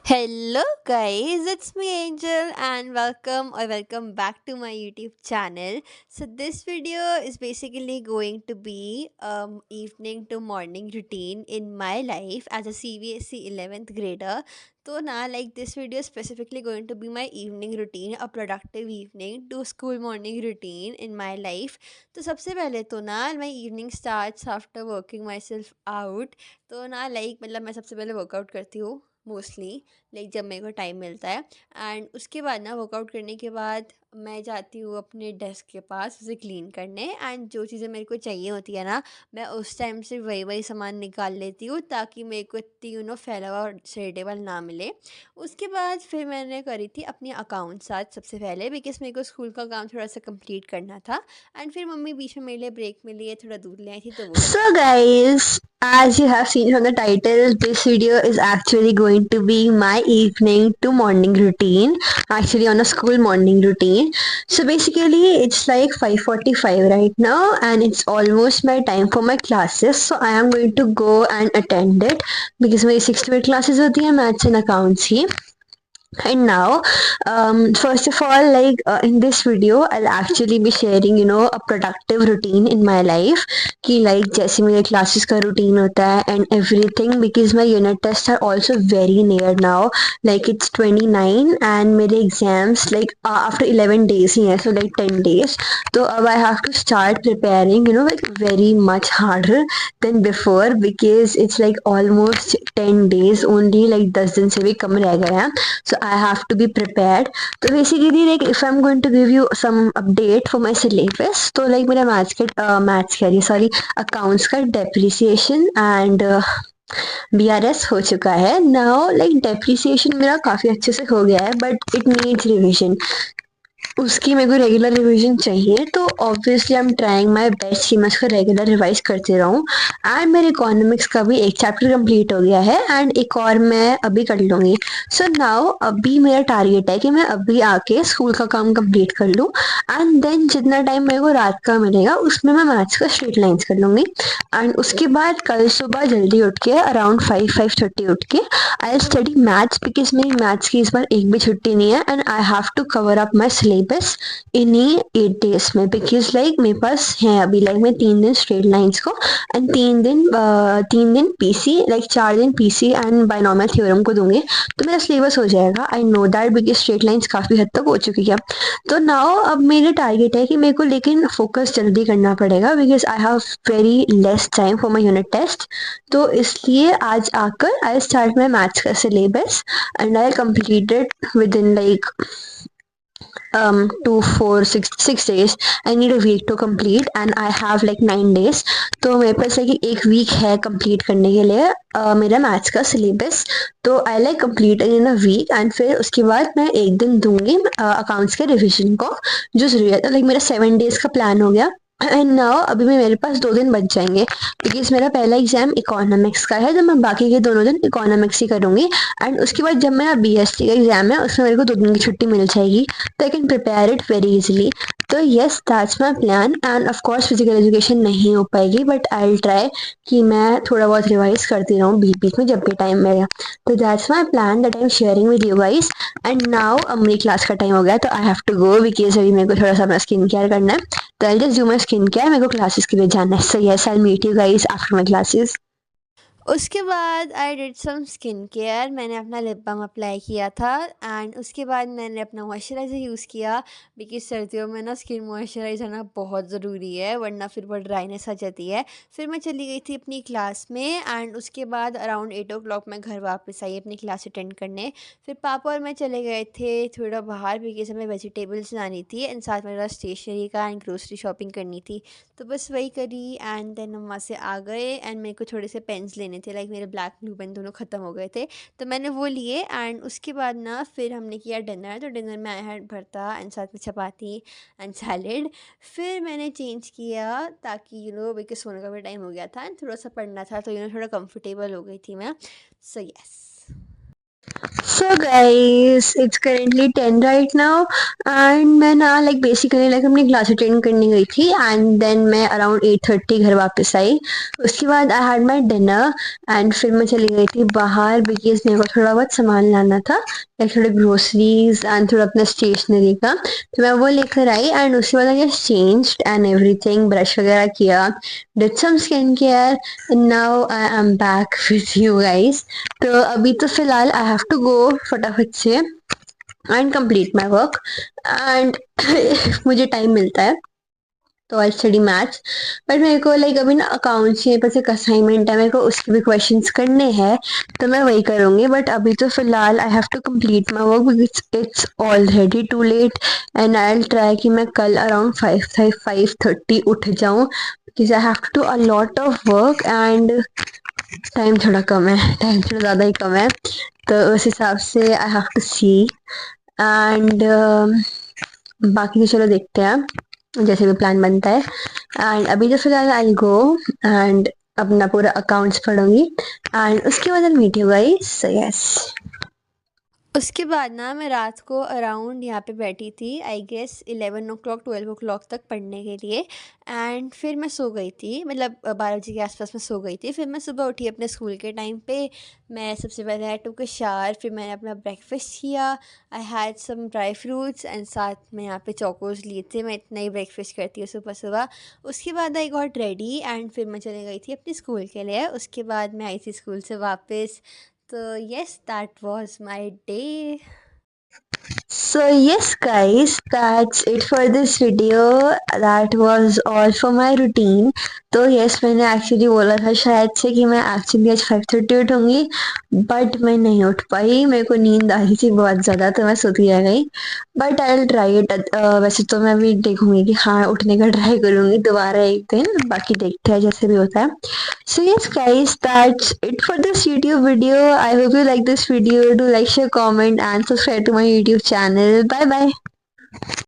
Hello guys, it's me Angel and welcome back to my YouTube channel. So this video is basically going to be evening to morning routine in my life as a CBSE 11th grader. So now like this video is specifically going to be my evening routine, a productive evening to school morning routine in my life. तो सबसे पहले तो ना my evening starts after working myself out. तो ना मतलब मैं सबसे पहले वर्कआउट करती हूँ मोस्टली, जब मेरे को टाइम मिलता है। एंड उसके बाद ना वर्कआउट करने के बाद मैं जाती हूँ अपने डेस्क के पास उसे क्लीन करने, एंड जो चीज़ें मेरे को चाहिए होती है ना, मैं उस टाइम से वही वही सामान निकाल लेती हूँ ताकि मेरे को इतनी फैला हुआ और टेबल ना मिले। उसके बाद फिर मैंने करी थी अपनी अकाउंट्स आज सबसे पहले, बिकॉज मेरे को स्कूल का काम थोड़ा सा कंप्लीट करना था। एंड फिर मम्मी बीच में मेरे लिए ब्रेक में लिए थोड़ा दूध ले आई थी, तो वो सब So, guys, as you have seen from the title, this video is actually going to be my evening to morning routine, actually on a school morning routine. So basically, it's like 5:45 right now, and it's almost my time for my classes. So I am going to go and attend it because my 6 to 8 classes होती है maths and accounts he. And now, first of all, in this video, I'll actually be sharing, a productive routine in my life. कि like जैसे मेरे classes का routine होता है and everything, because my unit tests are also very near now. Like it's 29 and मेरे exams like after 11 days ही हैं, so like 10 days. तो अब I have to start preparing, like very much harder than before, because it's like almost 10 days only, like 10 दिन से भी कम रह गए हैं. So I have to be prepared. So basically, like if I'm going to give you some update for my syllabus, तो like मेरा maths कह रही sorry, accounts का depreciation and BRS हो चुका है. Now like depreciation मेरा काफ़ी अच्छे से हो गया है, but it needs revision. उसकी मेरे को रेगुलर रिवीजन चाहिए, तो obviously I am trying my best कि मैं उसको रेगुलर रिवाइज करते रहूँ. एंड मेरे इकोनॉमिक्स का भी एक चैप्टर कंप्लीट हो गया है एंड एक और मैं अभी कर लूँगी. सो नाउ अभी मेरा टारगेट है कि मैं अभी आके स्कूल का काम कंप्लीट कर लूँ, एंड देन जितना टाइम मेरे को रात का मिलेगा उसमें मैं मैथ्स का स्ट्रेट लाइन्स कर लूँगी. एंड उसके बाद कल सुबह जल्दी उठ के अराउंड 5-5:30 उठ के आई स्टडी मैथ्स, बिकॉज मेरी मैथ्स की इस बार एक भी छुट्टी नहीं है and I have to cover up my syllabus इन्हीं 8 days में. बिकॉज लाइक मेरे पास है अभी लाइक मैं 3 दिन स्ट्रेट लाइन्स को एंड 3 दिन पीसी, लाइक 4 दिन पीसी एंड बायनॉमियल थ्योरम को दूंगी, तो मेरा सिलेबस हो जाएगा. I know that because straight lines काफ़ी हद तक हो चुकी है. तो नाउ अब मेरे टारगेट है कि मेरे को लेकिन फोकस जल्दी करना पड़ेगा, because I have very less time for my unit test. तो इसलिए आज आकर आई स्टार्ट माई मैथ्स का syllabus and I complete it within like 2 4 6 days. I need a week to complete and I have like 9 days. तो मेरे पास एक week है complete करने के लिए मेरा मैथ्स का सिलेबस. तो I like complete in a week and फिर उसके बाद मैं एक दिन दूंगी अकाउंट्स के रिविजन को, जो ज़रूरी है. तो लाइक मेरा 7 days का प्लान हो गया. एंड नाउ अभी भी मेरे पास 2 दिन बच जाएंगे, बिकॉज मेरा पहला एग्जाम इकोनॉमिक्स का है, तो मैं बाकी के दोनों दिन इकोनॉमिक्स ही करूँगी. एंड उसके बाद जब मेरा BSc का एग्जाम है उसमें मेरे को 2 दिन की छुट्टी मिल जाएगी, तो I can prepare it very easily. तो yes, that's my plan. And of course physical education नहीं हो पाएगी, बट आई विल ट्राई कि मैं थोड़ा बहुत रिवाइज करती रहूँ बीच बीच में जब भी टाइम मिलेगा. तो that's my plan that I am sharing with you guys. And now अब मेरी क्लास का टाइम हो गया, तो I have to go, because अभी मेरे को थोड़ा सा अपना स्किन केयर करना है. तो I just do my skin care, मेरे को क्लासेस के लिए जाना है. So yes, I meet you guys after my classes. उसके बाद I did some skin care, मैंने अपना लिप बाम अप्लाई किया था एंड उसके बाद मैंने अपना मॉइस्चराइज़र यूज़ किया, बिकॉज सर्दियों में ना स्किन मॉइस्चराइज होना बहुत ज़रूरी है वरना फिर बहुत ड्राइनेस आ जाती है. फिर मैं चली गई थी अपनी क्लास में एंड उसके बाद अराउंड 8 o'clock मैं घर वापस आई अपनी क्लास अटेंड करने. फिर पापा और मैं चले गए थे थोड़ा बाहर, बिकॉज हमें वेजिटेबल्स लानी थी एंड साथ में मेरा स्टेशनरी का एंड ग्रोसरी शॉपिंग करनी थी. तो बस वही करी एंड देन हम वहाँ से आ गए एंड मेरे को थोड़े से पेन्स लेने थे, लाइक मेरे ब्लैक ब्लू पेन दोनों ख़त्म हो गए थे, तो मैंने वो लिए. एंड उसके बाद ना फिर हमने किया डिनर. तो डिनर में आया है भरता एंड साथ में चपाती एंड सैलेड. फिर मैंने चेंज किया ताकि बिकॉज सोने का भी टाइम हो गया था एंड थोड़ा सा पढ़ना था, तो थोड़ा कंफर्टेबल हो गई थी मैं. So yes. So guys, it's currently 10 right now and मैं ना like basically like अपनी क्लास अटेंड करने गई थी and then मैं around 8:30 घर वापस आई. उसके बाद I had my dinner and फिर मैं चली गई थी बाहर because मेरे को थोड़ा बहुत सामान लाना था, like थोड़े groceries and थोड़ा अपना stationery का, तो मैं वो लेकर आई and उसके बाद I just changed and everything, brush वगैरह किया, did some skincare and now I am back with you guys. तो अभी तो फिलहाल आई हैव टू गो फटाफट से and complete my work and मुझे टाइम मिलता है तो आई स्टडी मैथ्स. बट मेरे को लाइक अभी ना अकाउंट्स के पास एक असाइनमेंट है, मेरे को उसके भी क्वेश्चंस करने हैं तो मैं वही करूँगी. बट अभी तो फिलहाल I have to complete my work because it's already too late and I will try कि मैं कल अराउंड 5:30 उठ जाऊँ because I have to do a lot of work and time थोड़ा कम है, टाइम थोड़ा ज़्यादा ही कम है, तो उस हिसाब से I have to see and बाकी तो चलो देखते हैं जैसे भी प्लान बनता है. एंड अभी तो फिलहाल आई गो एंड अपना पूरा अकाउंट्स पढ़ूंगी एंड उसके बाद meet you guys. So yes. उसके बाद ना मैं रात को अराउंड यहाँ पे बैठी थी, आई गेस 11 o'clock 12 o'clock तक पढ़ने के लिए. एंड फिर मैं सो गई थी, मतलब 12 बजे के आसपास मैं सो गई थी. फिर मैं सुबह उठी अपने स्कूल के टाइम पे. मैं सबसे पहले आई टुक अ शावर, फिर मैंने अपना ब्रेकफास्ट किया. I had some dry fruits and साथ में यहाँ पे चोकोज लिए थे. मैं इतना ही ब्रेकफास्ट करती हूँ सुबह सुबह. उसके बाद आई गॉट रेडी एंड फिर मैं चली गई थी अपने स्कूल के लिए. उसके बाद मैं आई थी स्कूल से वापस. So yes, that was my day. So yes guys, that's it for this video. That was all for my routine. तो yes, मैंने एक्चुअली बोला था शायद से कि मैं एक्चुअली आज 5:30 उठूँगी बट मैं नहीं उठ पाई. मेरे को नींद आ रही थी बहुत ज़्यादा तो मैं सोती रह गई. But I will try it. वैसे तो मैं भी देखूँगी कि हाँ उठने का ट्राई करूँगी दोबारा एक दिन, बाकी देखते हैं जैसे भी होता है. So yes guys, that's it for this YouTube video. I hope you like this video. Do like, share, comment and subscribe to my YouTube channel. Bye bye.